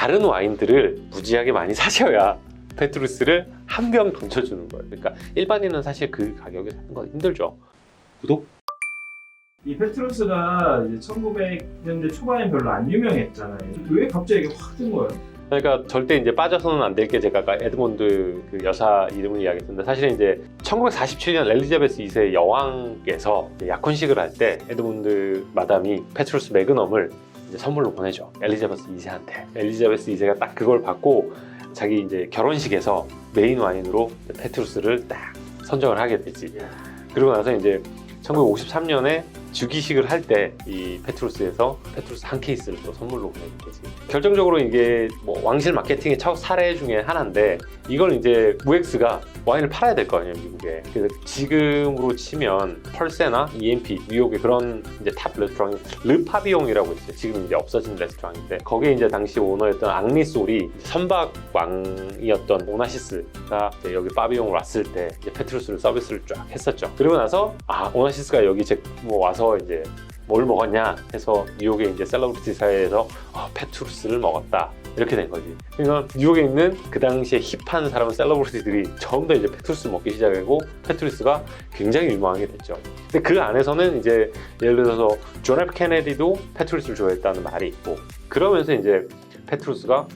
다른 와인들을 무지하게 많이 사셔야 페트루스를 한 병 던져주는 거예요. 그러니까 일반인은 사실 그 가격에 사는 건 힘들죠. 구독? 이 페트루스가 이제 1900년대 초반에 별로 안 유명했잖아요. 왜 갑자기 이게 확 뜬 거예요? 그러니까 절대 이제 빠져서는 안 될 게 제가 아까 에드몬드 그 여사 이름을 이야기했는데 사실은 이제 1947년 엘리자베스 2세 여왕께서 약혼식을 할 때 에드몬드 마담이 페트루스 매그넘을 이제 선물로 보내죠. 엘리자베스 2세한테. 엘리자베스 2세가 딱 그걸 받고 자기 이제 결혼식에서 메인 와인으로 페트루스를 딱 선정을 하게 되지. 그러고 나서 이제 1953년에 즉위식을 할 때 이 페트루스에서 페트루스 한 케이스를 또 선물로 보내게 되지. 결정적으로 이게 뭐 왕실 마케팅의 첫 사례 중에 하나인데 이걸 이제 무엑스가 와인을 팔아야 될 거 아니에요, 미국에. 그래서 지금으로 치면 펄세나 EMP, 뉴욕의 그런 이제 탑 레스토랑이 르파비옹이라고 있어요. 지금 이제 없어진 레스토랑인데 거기에 이제 당시 오너였던 앙리솔이 선박 왕이었던 오나시스가 이제 여기 파비옹을 왔을 때 이제 페트루스를 서비스를 쫙 했었죠. 그리고 나서 오나시스가 여기 뭐 와서 이제 뭘 먹었냐 해서 뉴욕에 이제 셀러브리티 사회에서 페트루스를 먹었다 이렇게 된 거지. 그러니까 뉴욕에 있는 그 당시에 힙한 사람 셀러브리티들이 전부 다 이제 페트루스 먹기 시작하고 페트루스가 굉장히 유명하게 됐죠. 근데 그 안에서는 이제 예를 들어서 존 F 케네디도 페트루스를 좋아했다는 말이 있고 그러면서 이제 페트루스가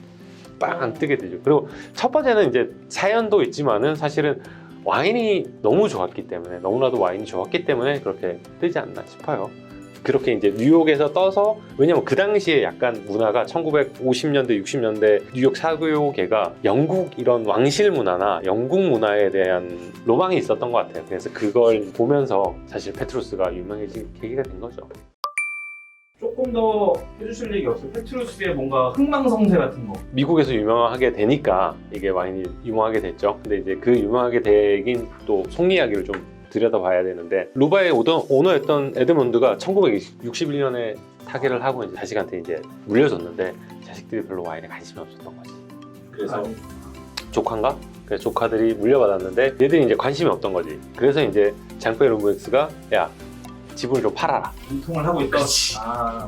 빵 뜨게 되죠. 그리고 첫 번째는 이제 사연도 있지만은 사실은 와인이 너무 좋았기 때문에 너무나도 와인이 좋았기 때문에 그렇게 뜨지 않나 싶어요. 그렇게 이제 뉴욕에서 떠서 왜냐면 그 당시에 약간 문화가 1950년대 60년대 뉴욕 사교계가 영국 이런 왕실 문화나 영국 문화에 대한 로망이 있었던 것 같아요. 그래서 그걸 보면서 사실 페트루스가 유명해진 계기가 된 거죠. 조금 더 해주실 얘기 없어요? 페트루스의 뭔가 흥망성쇠 같은 거. 미국에서 유명하게 되니까 이게 와인이 유명하게 됐죠. 근데 이제 그 유명하게 되긴 또 속 이야기를 좀 들여다봐야 되는데 루바의 오너였던 에드몬드가 1961년에 타계를 하고 이제 자식한테 이제 물려줬는데 자식들이 별로 와인에 관심이 없었던 거지. 그래서 조카인가? 그래서 조카들이 물려받았는데 얘들이 이제 관심이 없던 거지. 그래서 이제 장페르 무엑스가 야 지분을 좀 팔아라. 유통을 하고 있던.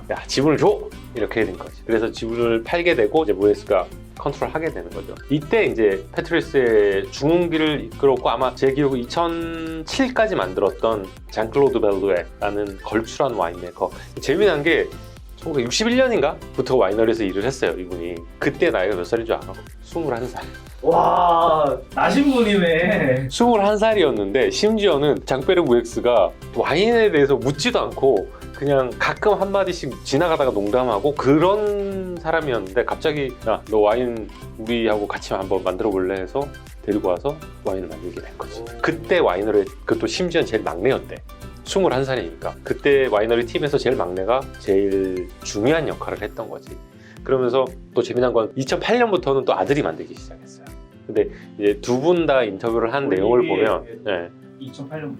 야 지분을 줘 이렇게 된 거지. 그래서 지분을 팔게 되고 이제 무엑스가 컨트롤하게 되는 거죠. 이때 이제 페트루스의 중흥기를 이끌었고 아마 제 기억에 2007까지 만들었던 장클로드 벨루에라는 걸출한 와인메이커. 재미난 게 1961년인가? 부터 와이너리에서 일을 했어요, 이분이. 그때 나이가 몇 살인 줄 알아? 21살. 와, 나신 분이네. 21살이었는데 심지어는 장페르 무엑스가 와인에 대해서 묻지도 않고 그냥 가끔 한마디씩 지나가다가 농담하고 그런 사람이었는데 갑자기 야, 너 와인 우리하고 같이 한번 만들어 볼래 해서 데리고 와서 와인을 만들게 된 거지. 그때 와이너리, 그것도 심지어 제일 막내였대. 21살이니까. 그때 와이너리 팀에서 제일 막내가 제일 중요한 역할을 했던 거지. 그러면서 또 재미난 건 2008년부터는 또 아들이 만들기 시작했어요. 근데 이제 두 분 다 인터뷰를 한 내용을 보면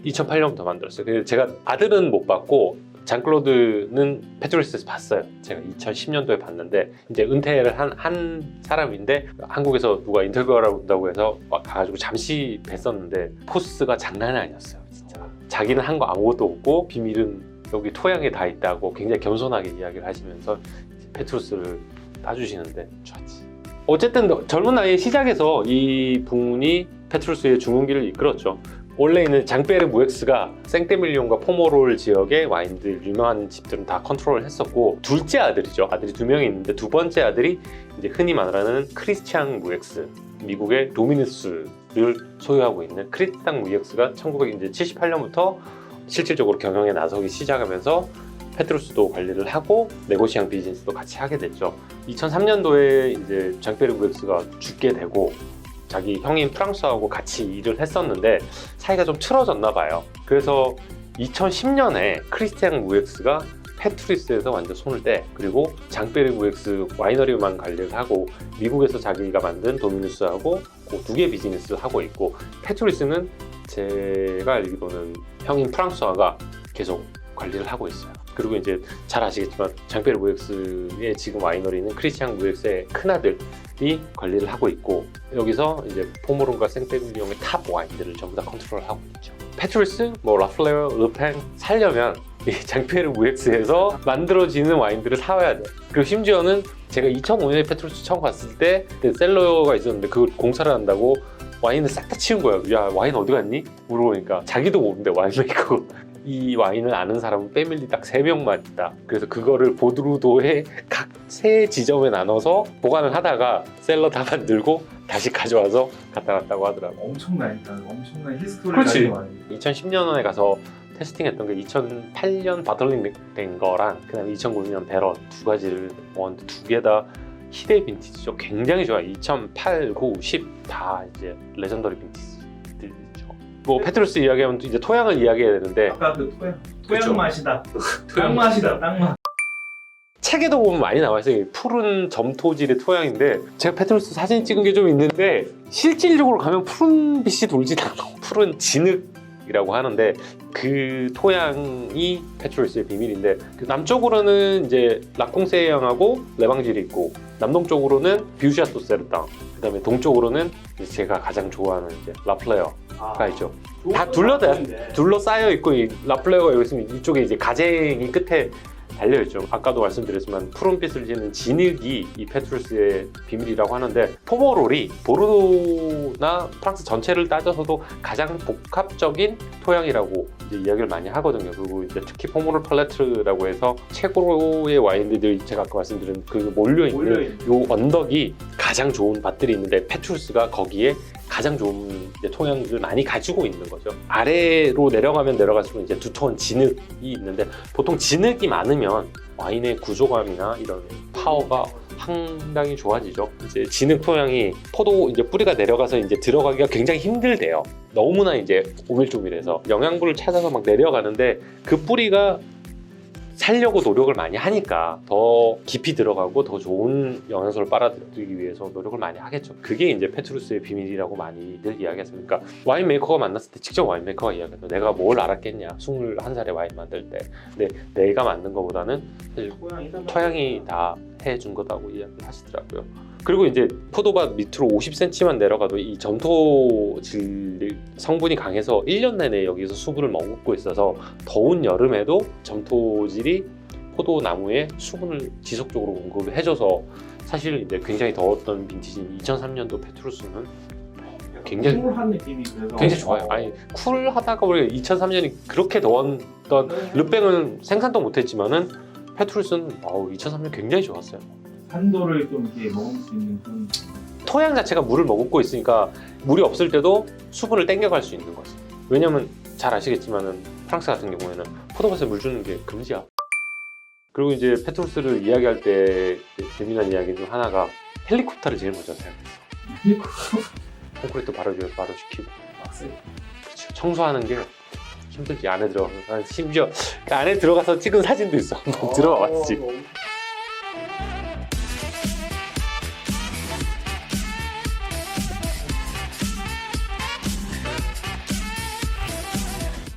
2008년부터 만들었어요. 그래서 제가 아들은 못 봤고 장클로드는 페트루스에서 봤어요. 제가 2010년도에 봤는데 이제 은퇴를 한 사람인데 한국에서 누가 인터뷰하라고 한다고 해서 가가지고 잠시 뵀었는데 포스가 장난이 아니었어요. 진짜 자기는 한 거 아무것도 없고 비밀은 여기 토양에 다 있다고 굉장히 겸손하게 이야기를 하시면서 페트루스를 따주시는데 좋았지. 어쨌든 젊은 나이에 시작해서 이 분이 페트루스의 중흥기를 이끌었죠. 원래는 장페르 무엑스가 생떼밀리옹과 포모롤 지역의 와인들 유명한 집들은 다 컨트롤을 했었고 둘째 아들이죠. 아들이 두 명이 있는데 두 번째 아들이 이제 흔히 말하는 크리스티앙 무엑스, 미국의 도미누스를 소유하고 있는 크리스티앙 무엑스가 1978년부터 실질적으로 경영에 나서기 시작하면서 페트루스도 관리를 하고 네고시앙 비즈니스도 같이 하게 됐죠. 2003년도에 이제 장페르 무엑스가 죽게 되고 자기 형인 프랑스하고 같이 일을 했었는데 사이가 좀 틀어졌나 봐요. 그래서 2010년에 크리스티앙 무엑스가 페트루스에서 완전 손을 떼. 그리고 장페르 무엑스 와이너리만 관리를 하고 미국에서 자기가 만든 도미누스하고 그 두 개 비즈니스를 하고 있고 페트루스는 제가 알기로는 형인 프랑스와가 계속 관리를 하고 있어요. 그리고 이제 잘 아시겠지만 장페르 무엑스의 지금 와이너리는 크리스티앙 무엑스의 큰아들이 관리를 하고 있고 여기서 이제 포모론과 생떼밀리옹의 탑 와인들을 전부 다 컨트롤하고 있죠. 페트루스, 뭐 라플레어, 르팽 살려면 이 장페르 무엑스에서 만들어지는 와인들을 사와야 돼. 그리고 심지어는 제가 2005년에 페트루스 처음 갔을 때 그때 셀러가 있었는데 그걸 공사를 한다고 와인을 싹 다 치운 거예요. 야, 와인 어디 갔니? 물어보니까 자기도 모르는데 와인메이커. 이 와인을 아는 사람은 패밀리 딱 3명만 있다. 그래서 그거를 보르도의 각 세 지점에 나눠서 보관을 하다가 셀러 다 만들고 다시 가져와서 갖다 놨다고 하더라고요. 엄청난 히스토리가 그렇지. 많이. 2010년에 가서 테스팅했던 게 2008년 바틀링 된 거랑 그다음에 2009년 베런 두 가지를 먹었는데 두 개 다 희대 빈티지죠. 굉장히 좋아요. 2008, 9, 10 다 이제 레전더리 빈티지들이죠. 뭐 페트루스 이야기하면 이제 토양을 이야기해야 되는데 아까 그 토양 그쵸. 맛이다. 땅 맛이다. 땅 맛. 책에도 보면 많이 나와 있어요. 푸른 점토질의 토양인데 제가 페트루스 사진 찍은 게 좀 있는데 실질적으로 가면 푸른 빛이 돌진 않고 푸른 진흙이라고 하는데 그 토양이 페트루스의 비밀인데 그 남쪽으로는 이제 라콩세양하고 레방질이 있고 남동쪽으로는 뷰샤토 세르땅 그다음에 동쪽으로는 이제 제가 가장 좋아하는 이제 라플레어가 있죠. 다 둘러싸여 있고 이 라플레어가 여기 있으면 이쪽에 이제 가쟁이 끝에 달려있죠. 아까도 말씀드렸지만 푸른빛을 지는 진흙이 이 페트루스의 비밀이라고 하는데 포모롤이 보르도나 프랑스 전체를 따져서도 가장 복합적인 토양이라고 이제 이야기를 많이 하거든요. 그리고 이제 특히 포모롤 팔레트라고 해서 최고의 와인들이 제가 아까 말씀드린 그 몰려있는 요 언덕이 가장 좋은 밭들이 있는데 페트루스가 거기에 가장 좋은 이제 토양을 많이 가지고 있는 거죠. 아래로 내려가면 내려갈수록 이제 두터운 진흙이 있는데 보통 진흙이 많으면 와인의 구조감이나 이런 파워가 상당히 좋아지죠. 이제 진흙 토양이 포도 이제 뿌리가 내려가서 이제 들어가기가 굉장히 힘들대요. 너무나 이제 오밀조밀해서 영양분을 찾아서 막 내려가는데 그 뿌리가 살려고 노력을 많이 하니까 더 깊이 들어가고 더 좋은 영양소를 빨아들이기 위해서 노력을 많이 하겠죠. 그게 이제 페트루스의 비밀이라고 많이들 이야기했으니까 와인 메이커가 만났을 때 직접 와인 메이커가 이야기했죠. 내가 뭘 알았겠냐 21살에 와인 만들 때. 근데 내가 만든 것보다는 사실 토양이 다 해준 거다고 이야기하시더라고요. 그리고 이제 포도밭 밑으로 50cm만 내려가도 이 점토질 성분이 강해서 1년 내내 여기서 수분을 머금고 있어서 더운 여름에도 점토질이 포도나무에 수분을 지속적으로 공급을 해줘서 사실 이제 굉장히 더웠던 빈티지인 2003년도 페트루스는 굉장히 쿨한 느낌이 그래서 굉장히 좋아요. 아니 쿨하다가 우리가 2003년이 그렇게 더웠던 르뱅은 생산도 못했지만은 페트루스는 2003년 굉장히 좋았어요. 산도를 좀 이렇게 먹을 수 있는 그런 토양 자체가 물을 머금고 있으니까 물이 없을 때도 수분을 땡겨갈 수 있는 거지. 왜냐면 잘 아시겠지만은 프랑스 같은 경우에는 포도밭에 물 주는 게 금지야. 그리고 이제 페트루스를 이야기할 때 재미난 이야기 중 하나가 헬리콥터를 제일 먼저 사용했어. 콘크리트 바로 시키고. 그렇죠. 청소하는 게 힘들지. 안에 들어가서 심지어 그 안에 들어가서 찍은 사진도 있어. 들어봤지.